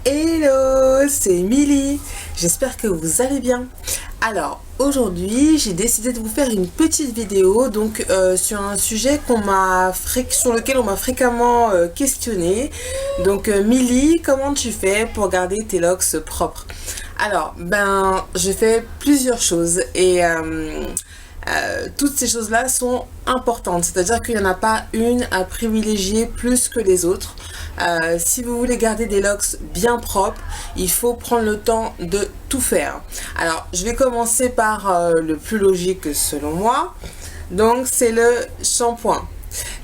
Hello, c'est Emily, j'espère que vous allez bien. Alors aujourd'hui j'ai décidé de vous faire une petite vidéo sur un sujet sur lequel on m'a fréquemment questionné. Donc Milly, comment tu fais pour garder tes locks propres? Alors je fais plusieurs choses et toutes ces choses-là sont importantes, c'est-à-dire qu'il n'y en a pas une à privilégier plus que les autres. Si vous voulez garder des locks bien propres, il faut prendre le temps de tout faire. Alors, je vais commencer par le plus logique selon moi. Donc, c'est le shampoing.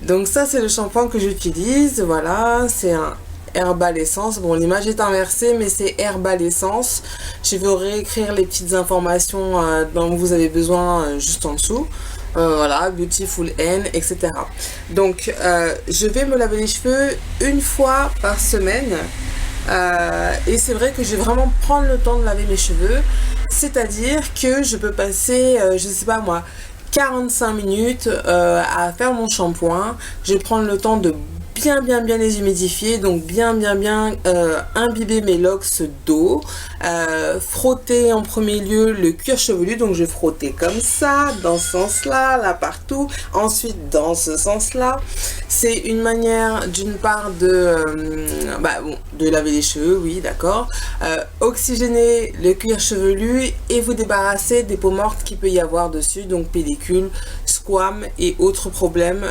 Donc ça, c'est le shampoing que j'utilise. Voilà, c'est un Herbal Essence. Bon, l'image est inversée, mais c'est Herbal Essence. Je vais réécrire les petites informations dont vous avez besoin juste en dessous. Voilà, Beautiful N, etc. Donc, je vais me laver les cheveux une fois par semaine. Et c'est vrai que je vais vraiment prendre le temps de laver mes cheveux. C'est-à-dire que je peux passer, je sais pas moi, 45 minutes à faire mon shampoing. Je vais prendre le temps de bien les humidifier, donc bien imbiber mes locks d'eau, frotter en premier lieu le cuir chevelu, donc je vais frotter comme ça, dans ce sens là partout, ensuite dans ce sens là. C'est une manière d'une part de laver les cheveux, oui d'accord, oxygéner le cuir chevelu et vous débarrasser des peaux mortes qu'il peut y avoir dessus, donc pellicule, squam et autres problèmes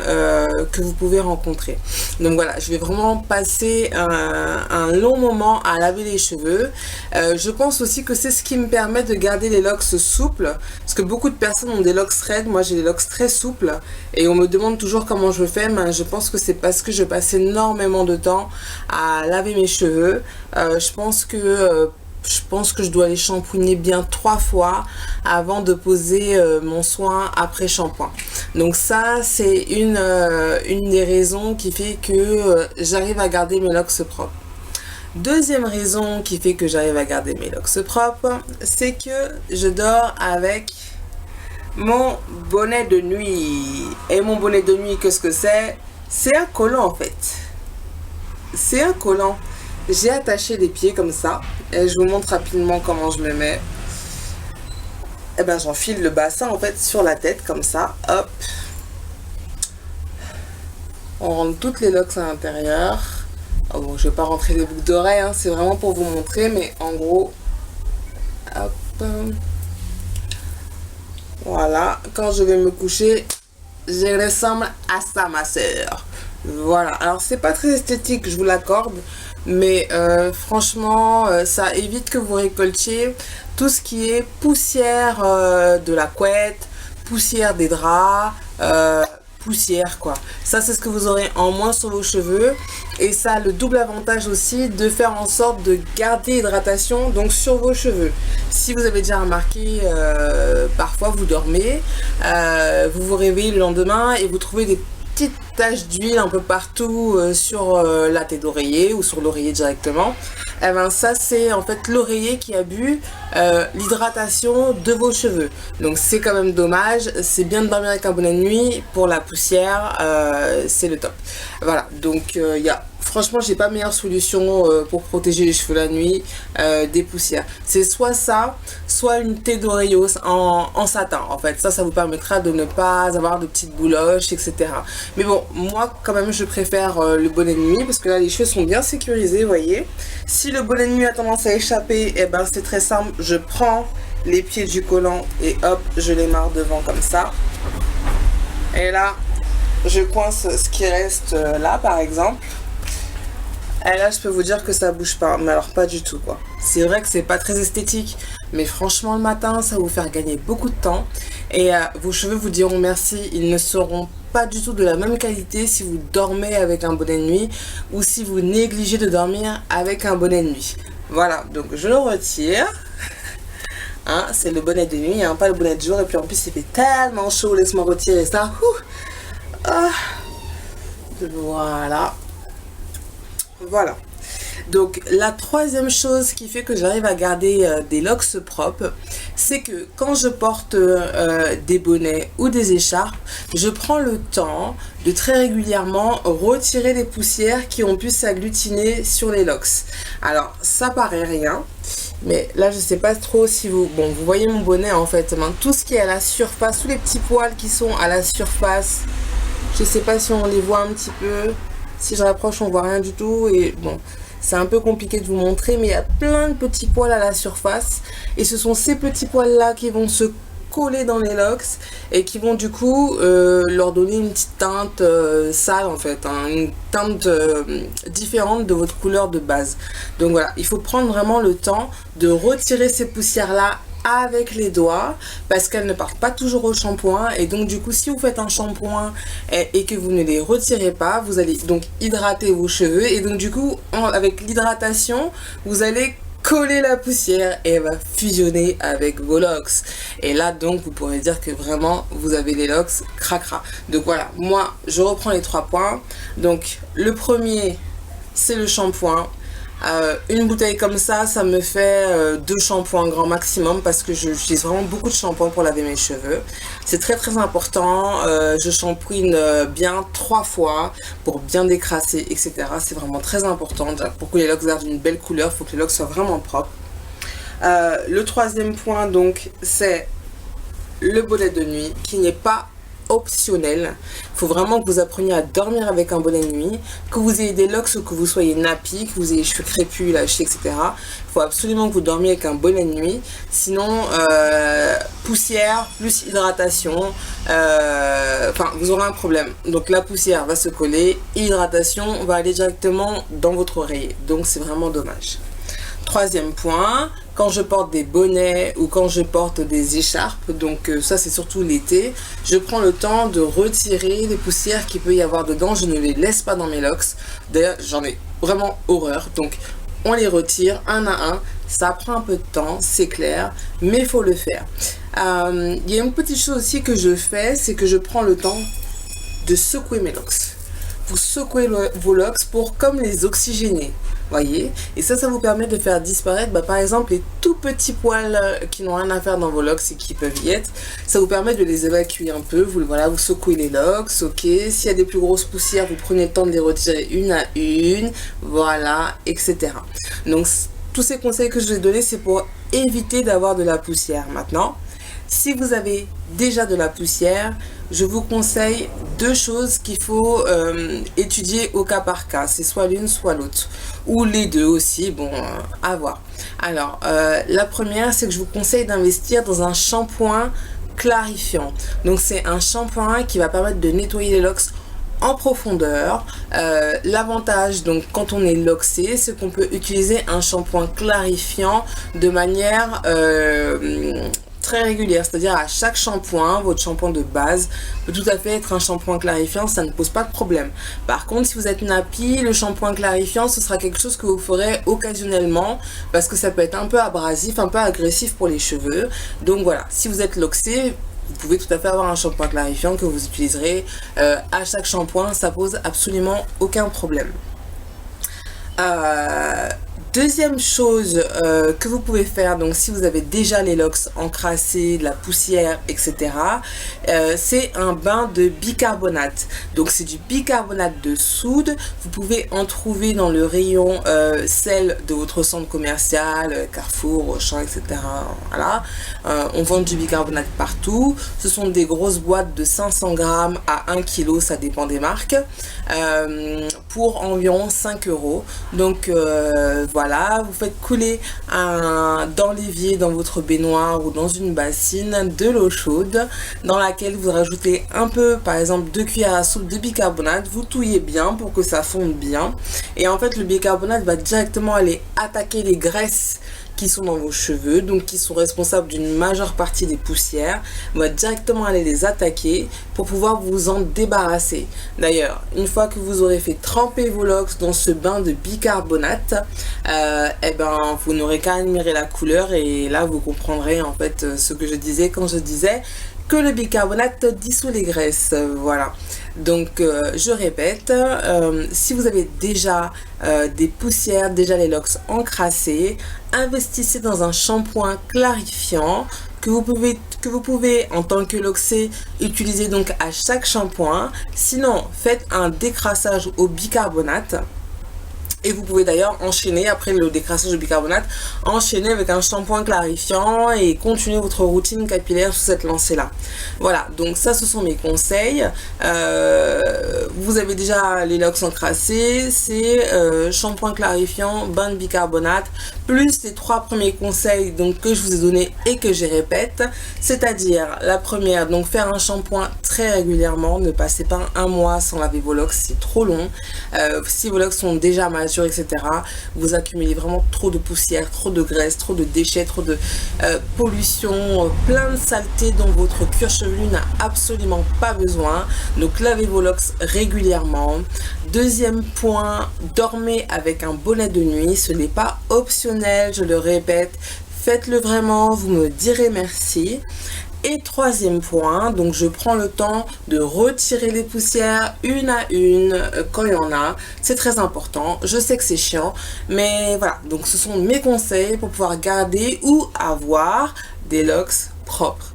que vous pouvez rencontrer. Donc voilà, je vais vraiment passer un long moment à laver les cheveux. Je pense aussi que c'est ce qui me permet de garder les locks souples, parce que beaucoup de personnes ont des locks raides, moi j'ai des locks très souples et on me demande toujours comment je fais, mais je pense que c'est parce que je passe énormément de temps à laver mes cheveux. Je pense que je dois les shampouiner bien 3 fois avant de poser mon soin après shampoing. Donc ça, c'est une des raisons qui fait que j'arrive à garder mes locks propres. Deuxième raison qui fait que j'arrive à garder mes locks propres, c'est que je dors avec mon bonnet de nuit. Et mon bonnet de nuit, qu'est-ce que c'est? C'est un collant en fait. C'est un collant. J'ai attaché les pieds comme ça et je vous montre rapidement comment je me mets. Et j'enfile le bassin en fait sur la tête comme ça, hop. On rentre toutes les locks à l'intérieur. Oh bon, je vais pas rentrer les boucles d'oreilles, hein, c'est vraiment pour vous montrer, mais en gros, hop. Voilà, quand je vais me coucher, je ressemble à ça, ma soeur. Voilà, alors c'est pas très esthétique, je vous l'accorde, mais franchement, ça évite que vous récoltiez tout ce qui est poussière de la couette, poussière des draps, poussière quoi. Ça c'est ce que vous aurez en moins sur vos cheveux, et ça a le double avantage aussi de faire en sorte de garder l'hydratation donc sur vos cheveux. Si vous avez déjà remarqué, parfois vous dormez, vous vous réveillez le lendemain et vous trouvez des petites taches d'huile un peu partout sur la tête d'oreiller ou sur l'oreiller directement. Ça c'est en fait l'oreiller qui a bu l'hydratation de vos cheveux. Donc c'est quand même dommage. C'est bien de dormir avec un bonnet de nuit. Pour la poussière, c'est le top. Voilà, donc franchement j'ai pas meilleure solution pour protéger les cheveux la nuit des poussières. C'est soit ça, soit une thé d'oreiller en satin. En fait ça vous permettra de ne pas avoir de petites bouloches, etc. Mais bon, moi quand même je préfère le bonnet de nuit, parce que là les cheveux sont bien sécurisés, vous voyez. Si le bonnet de nuit a tendance à échapper, c'est très simple, je prends les pieds du collant et hop, je les marre devant comme ça. Et là, je coince ce qui reste là par exemple. Et là, je peux vous dire que ça bouge pas, mais alors pas du tout quoi. C'est vrai que c'est pas très esthétique, mais franchement le matin, ça va vous faire gagner beaucoup de temps. Et vos cheveux vous diront merci, ils ne seront pas du tout de la même qualité si vous dormez avec un bonnet de nuit ou si vous négligez de dormir avec un bonnet de nuit. Voilà, donc je le retire. Hein, c'est le bonnet de nuit, hein, pas le bonnet de jour. Et puis en plus, il fait tellement chaud, laisse-moi retirer ça. Ah. Voilà. Voilà. Donc la troisième chose qui fait que j'arrive à garder des locks propres, c'est que quand je porte des bonnets ou des écharpes, je prends le temps de très régulièrement retirer les poussières qui ont pu s'agglutiner sur les locks. Alors, ça paraît rien, mais là, je sais pas trop si vous... Bon, vous voyez mon bonnet, en fait. Tout ce qui est à la surface, tous les petits poils qui sont à la surface, je sais pas si on les voit un petit peu. Si je rapproche, on voit rien du tout. Et bon, c'est un peu compliqué de vous montrer, mais il y a plein de petits poils à la surface. Et ce sont ces petits poils-là qui vont se coller dans les locks et qui vont du coup leur donner une petite teinte sale en fait, hein, une teinte différente de votre couleur de base. Donc voilà, il faut prendre vraiment le temps de retirer ces poussières là avec les doigts parce qu'elles ne partent pas toujours au shampoing, et donc du coup si vous faites un shampoing et que vous ne les retirez pas, vous allez donc hydrater vos cheveux, et donc du coup avec l'hydratation vous allez coller la poussière et elle va fusionner avec vos locks, et là donc vous pourrez dire que vraiment vous avez des locks cracra. Donc voilà, moi je reprends les 3 points. Donc le premier c'est le shampoing. Une bouteille comme ça me fait 2 shampoings grand maximum parce que j'utilise vraiment beaucoup de shampoing pour laver mes cheveux. C'est très très important. Je shampooine bien 3 fois pour bien décrasser, etc. C'est vraiment très important. Pour que les locks gardent une belle couleur, il faut que les locks soient vraiment propres. Le troisième point donc c'est le bonnet de nuit qui n'est pas optionnel. Il faut vraiment que vous appreniez à dormir avec un bonnet de nuit, que vous ayez des locks ou que vous soyez nappy, que vous ayez les cheveux crépus, lâchés, etc. Il faut absolument que vous dormiez avec un bonnet de nuit, sinon poussière plus hydratation, enfin vous aurez un problème. Donc la poussière va se coller, hydratation va aller directement dans votre oreiller, donc c'est vraiment dommage. Troisième point, quand je porte des bonnets ou quand je porte des écharpes, donc ça c'est surtout l'été, je prends le temps de retirer les poussières qu'il peut y avoir dedans. Je ne les laisse pas dans mes locks. D'ailleurs j'en ai vraiment horreur, donc on les retire un à un. Ça prend un peu de temps, c'est clair, mais il faut le faire. Il y a une petite chose aussi que je fais, c'est que je prends le temps de secouer mes locks. Vous secouez vos locks pour comme les oxygéner, voyez, et ça vous permet de faire disparaître par exemple les tout petits poils qui n'ont rien à faire dans vos locks et qui peuvent y être. Ça vous permet de les évacuer un peu. Vous secouez les locks, ok, s'il y a des plus grosses poussières vous prenez le temps de les retirer une à une, voilà, etc. Donc tous ces conseils que je vous ai donnés, c'est pour éviter d'avoir de la poussière. Maintenant, si vous avez déjà de la poussière, je vous conseille 2 choses qu'il faut étudier au cas par cas. C'est soit l'une, soit l'autre. Ou les deux aussi, bon, à voir. Alors, la première, c'est que je vous conseille d'investir dans un shampoing clarifiant. Donc, c'est un shampoing qui va permettre de nettoyer les locks en profondeur. L'avantage donc quand on est locksé, c'est qu'on peut utiliser un shampoing clarifiant de manière très régulière, c'est-à-dire à chaque shampoing, votre shampoing de base peut tout à fait être un shampoing clarifiant, ça ne pose pas de problème. Par contre, si vous êtes nappy, le shampoing clarifiant, ce sera quelque chose que vous ferez occasionnellement parce que ça peut être un peu abrasif, un peu agressif pour les cheveux. Donc voilà, si vous êtes locksé, vous pouvez tout à fait avoir un shampoing clarifiant que vous utiliserez à chaque shampoing, ça pose absolument aucun problème. Deuxième chose que vous pouvez faire, donc si vous avez déjà les locks encrassés, de la poussière, etc., c'est un bain de bicarbonate. Donc c'est du bicarbonate de soude. Vous pouvez en trouver dans le rayon sel de votre centre commercial, Carrefour, Auchan, etc. Voilà. On vend du bicarbonate partout. Ce sont des grosses boîtes de 500 grammes à 1 kg, ça dépend des marques, pour environ 5 €. Donc voilà, vous faites couler dans l'évier, dans votre baignoire ou dans une bassine, de l'eau chaude dans laquelle vous rajoutez un peu, par exemple 2 cuillères à soupe de bicarbonate. Vous touillez bien pour que ça fonde bien, et en fait le bicarbonate va directement aller attaquer les graisses qui sont dans vos cheveux, donc qui sont responsables d'une majeure partie des poussières. On va directement aller les attaquer pour pouvoir vous en débarrasser. D'ailleurs, une fois que vous aurez fait tremper vos locks dans ce bain de bicarbonate, vous n'aurez qu'à admirer la couleur, et là vous comprendrez en fait ce que je disais quand je disais que le bicarbonate dissout les graisses. Voilà. Donc je répète, si vous avez déjà des poussières, déjà les locks encrassés, investissez dans un shampoing clarifiant que vous pouvez en tant que loxé utiliser donc à chaque shampoing. Sinon, faites un décrassage au bicarbonate. Et vous pouvez d'ailleurs enchaîner, après le décrassage de bicarbonate, enchaîner avec un shampoing clarifiant et continuer votre routine capillaire sous cette lancée-là. Voilà, donc ça, ce sont mes conseils. Vous avez déjà les locks encrassés, c'est shampoing clarifiant, bain de bicarbonate, plus les 3 premiers conseils donc, que je vous ai donnés et que je répète. C'est-à-dire, la première, donc faire un shampoing très régulièrement, ne passez pas un mois sans laver vos locks, c'est trop long. Si vos locks sont déjà matures, etc., vous accumulez vraiment trop de poussière, trop de graisse, trop de déchets, trop de pollution, plein de saleté dont votre cuir chevelu n'a absolument pas besoin. Donc lavez vos locks régulièrement. Deuxième point, dormez avec un bonnet de nuit, ce n'est pas optionnel, je le répète, faites-le vraiment, vous me direz merci. Et troisième point, donc je prends le temps de retirer les poussières une à une quand il y en a. C'est très important. Je sais que c'est chiant, mais voilà. Donc ce sont mes conseils pour pouvoir garder ou avoir des locks propres.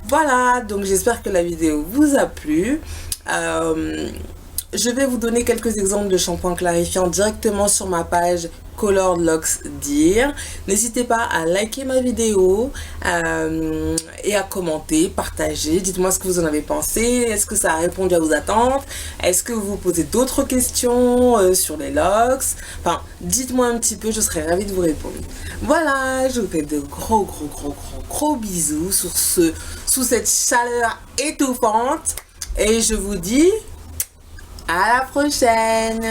Voilà, donc j'espère que la vidéo vous a plu. Je vais vous donner quelques exemples de shampoings clarifiants directement sur ma page Colored Locks Dear. N'hésitez pas à liker ma vidéo et à commenter, partager. Dites-moi ce que vous en avez pensé. Est-ce que ça a répondu à vos attentes? Est-ce que vous vous posez d'autres questions sur les locks? Enfin, dites-moi un petit peu, je serais ravie de vous répondre. Voilà, je vous fais de gros bisous sous cette chaleur étouffante. Et je vous dis à la prochaine.